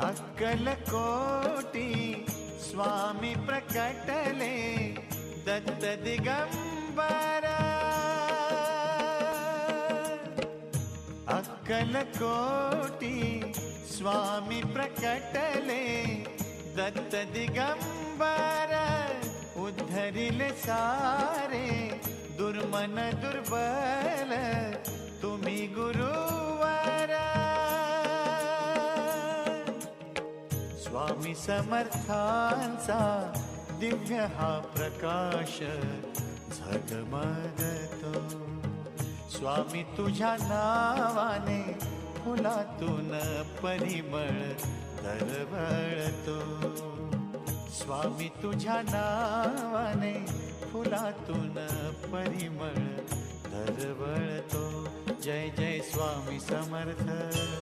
अक्कलकोटी स्वामी प्रकटले दत्त दिगंबर। अक्कलकोटी स्वामी प्रकटले दत्त दिगंबर। उद्धरिले सारे दुर्मन दुर्बल तुम्ही गुरुवर। स्वामी समर्थांचा दिव्य हा प्रकाश झगमगतो। स्वामी तुझ्या नावाने फुलातून परिमळ दरवळतो। स्वामी तुझ्या नावाने फुलातून परिमळ दरवळतो। जय जय स्वामी समर्थ।